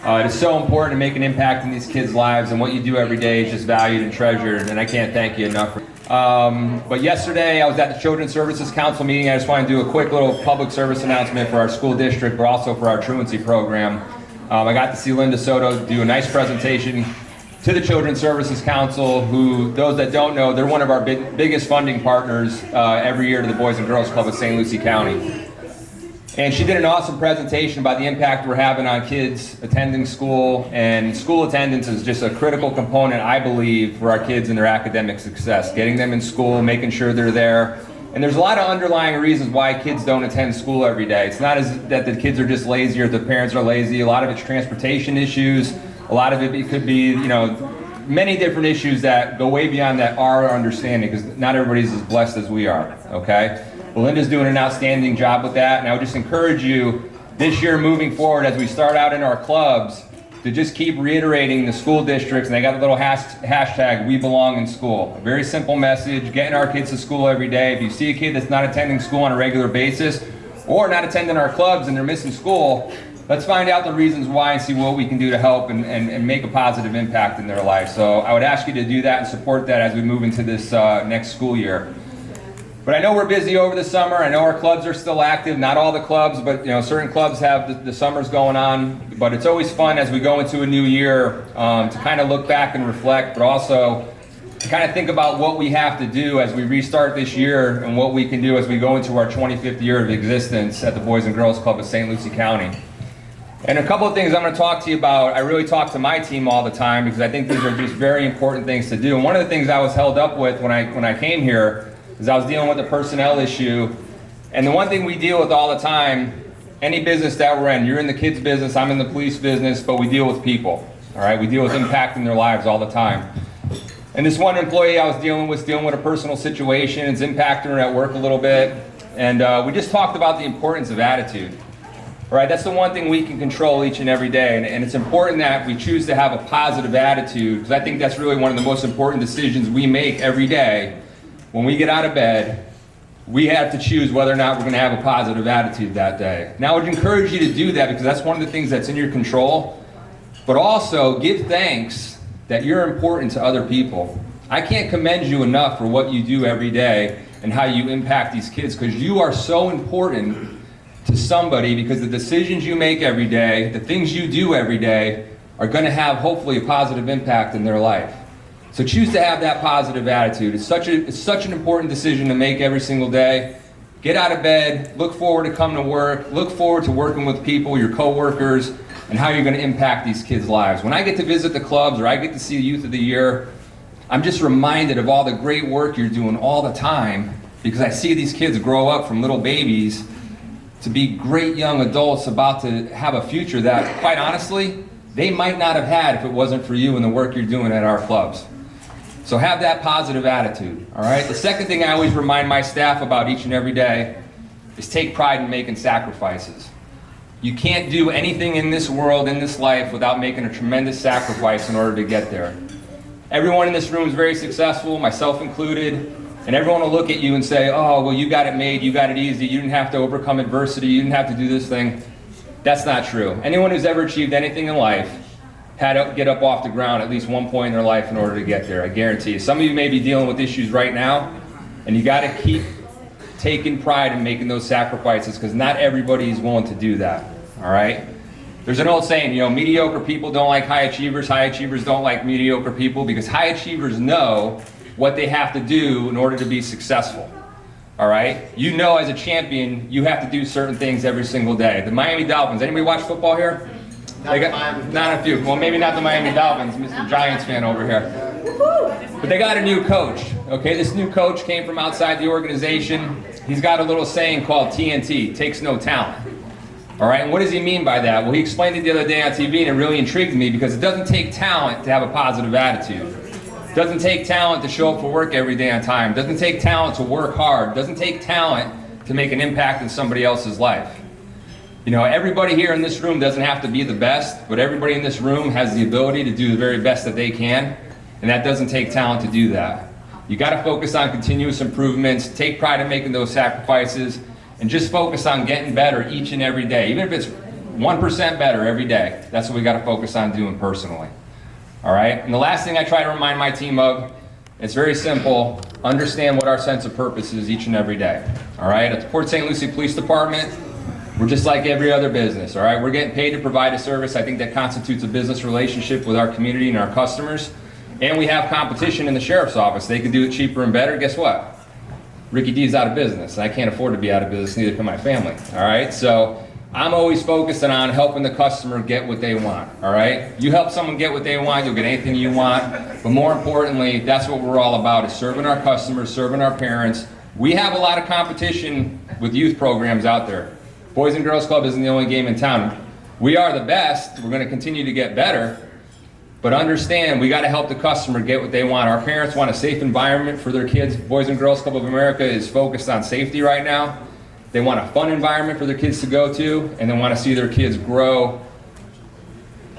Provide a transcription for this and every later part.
It is so important to make an impact in these kids' lives, and what you do every day is just valued and treasured, and I can't thank you enough. But yesterday I was at the Children's Services Council meeting. I just want to do a quick little public service announcement for our school district, but also for our truancy program. I got to see Linda Soto do a nice presentation to the Children's Services Council, who, those that don't know, they're one of our biggest funding partners every year to the Boys and Girls Club of St. Lucie County. And she did an awesome presentation about the impact we're having on kids attending school, and school attendance is just a critical component, I believe, for our kids and their academic success. Getting them in school, making sure they're there. And there's a lot of underlying reasons why kids don't attend school every day. It's not as that the kids are just lazy or the parents are lazy. A lot of it's transportation issues. A lot of it could be, many different issues that go way beyond that our understanding, because not everybody's as blessed as we are, okay? Belinda's doing an outstanding job with that, and I would just encourage you this year moving forward as we start out in our clubs to just keep reiterating the school districts, and they got a little hashtag, we belong in school. A very simple message, getting our kids to school every day. If you see a kid that's not attending school on a regular basis or not attending our clubs and they're missing school, let's find out the reasons why and see what we can do to help and make a positive impact in their life. So I would ask you to do that and support that as we move into this next school year. But I know we're busy over the summer. I know our clubs are still active. Not all the clubs, but certain clubs have the summers going on. But it's always fun as we go into a new year to kind of look back and reflect, but also to kind of think about what we have to do as we restart this year and what we can do as we go into our 25th year of existence at the Boys and Girls Club of St. Lucie County. And a couple of things I'm going to talk to you about. I really talk to my team all the time because I think these are just very important things to do. And one of the things I was held up with when I came here is I was dealing with a personnel issue. And the one thing we deal with all the time, any business that we're in, you're in the kids business, I'm in the police business, but we deal with people, all right? We deal with impacting their lives all the time. And this one employee I was dealing with a personal situation. It's impacting her at work a little bit. And we just talked about the importance of attitude. All right, that's the one thing we can control each and every day, and it's important that we choose to have a positive attitude, because I think that's really one of the most important decisions we make every day. When we get out of bed, we have to choose whether or not we're going to have a positive attitude that day. Now, I would encourage you to do that because that's one of the things that's in your control, but also give thanks that you're important to other people. I can't commend you enough for what you do every day and how you impact these kids, because you are so important to somebody, because the decisions you make every day, the things you do every day, are going to have hopefully a positive impact in their life. So choose to have that positive attitude. It's such an important decision to make every single day. Get out of bed, look forward to coming to work, look forward to working with people, your coworkers, and how you're going to impact these kids' lives. When I get to visit the clubs or I get to see the Youth of the Year, I'm just reminded of all the great work you're doing all the time, because I see these kids grow up from little babies to be great young adults about to have a future that, quite honestly, they might not have had if it wasn't for you and the work you're doing at our clubs. So have that positive attitude, all right? The second thing I always remind my staff about each and every day is take pride in making sacrifices. You can't do anything in this world, in this life, without making a tremendous sacrifice in order to get there. Everyone in this room is very successful, myself included. And everyone will look at you and say, oh, well, you got it made, you got it easy, you didn't have to overcome adversity, you didn't have to do this thing. That's not true. Anyone who's ever achieved anything in life had to get up off the ground at least one point in their life in order to get there, I guarantee you. Some of you may be dealing with issues right now, and you got to keep taking pride in making those sacrifices, because not everybody is willing to do that, all right? There's an old saying, mediocre people don't like high achievers don't like mediocre people, because high achievers know what they have to do in order to be successful, all right? As a champion, you have to do certain things every single day. The Miami Dolphins, anybody watch football here? Not a few. Well, maybe not the Miami Dolphins, Mr. Giants fan over here. But they got a new coach, okay? This new coach came from outside the organization. He's got a little saying called TNT, takes no talent. All right, and what does he mean by that? Well, he explained it the other day on TV, and it really intrigued me, because it doesn't take talent to have a positive attitude. It doesn't take talent to show up for work every day on time. It doesn't take talent to work hard. It doesn't take talent to make an impact in somebody else's life. Everybody here in this room doesn't have to be the best, but everybody in this room has the ability to do the very best that they can, and that doesn't take talent to do that. You got to focus on continuous improvements, take pride in making those sacrifices, and just focus on getting better each and every day. Even if it's 1% better every day. That's what we got to focus on doing personally. All right? And the last thing I try to remind my team of, it's very simple, understand what our sense of purpose is each and every day. All right? At the Port St. Lucie Police Department, we're just like every other business. All right? We're getting paid to provide a service. I think that constitutes a business relationship with our community and our customers. And we have competition in the sheriff's office. They can do it cheaper and better. Guess what? Ricky D's out of business. I can't afford to be out of business, neither can my family. All right? So I'm always focusing on helping the customer get what they want, all right? You help someone get what they want, you'll get anything you want. But more importantly, that's what we're all about, is serving our customers, serving our parents. We have a lot of competition with youth programs out there. Boys and Girls Club isn't the only game in town. We are the best. We're going to continue to get better. But understand, we got to help the customer get what they want. Our parents want a safe environment for their kids. Boys and Girls Club of America is focused on safety right now. They want a fun environment for their kids to go to, and they want to see their kids grow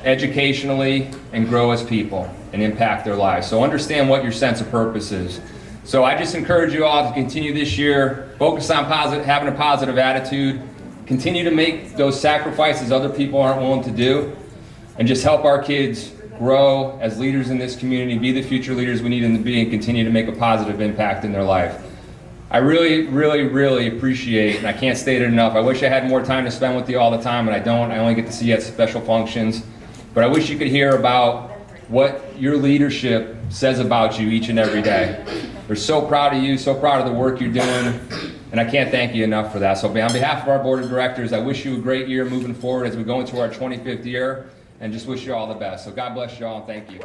educationally and grow as people and impact their lives. So understand what your sense of purpose is. So I just encourage you all to continue this year, focus on having a positive attitude, continue to make those sacrifices other people aren't willing to do, and just help our kids grow as leaders in this community, be the future leaders we need them to be, and continue to make a positive impact in their life. I really, really, really appreciate, and I can't state it enough, I wish I had more time to spend with you all the time, and I don't. I only get to see you at special functions. But I wish you could hear about what your leadership says about you each and every day. They're so proud of you, so proud of the work you're doing, and I can't thank you enough for that. So on behalf of our board of directors, I wish you a great year moving forward as we go into our 25th year, and just wish you all the best. So God bless you all, and thank you.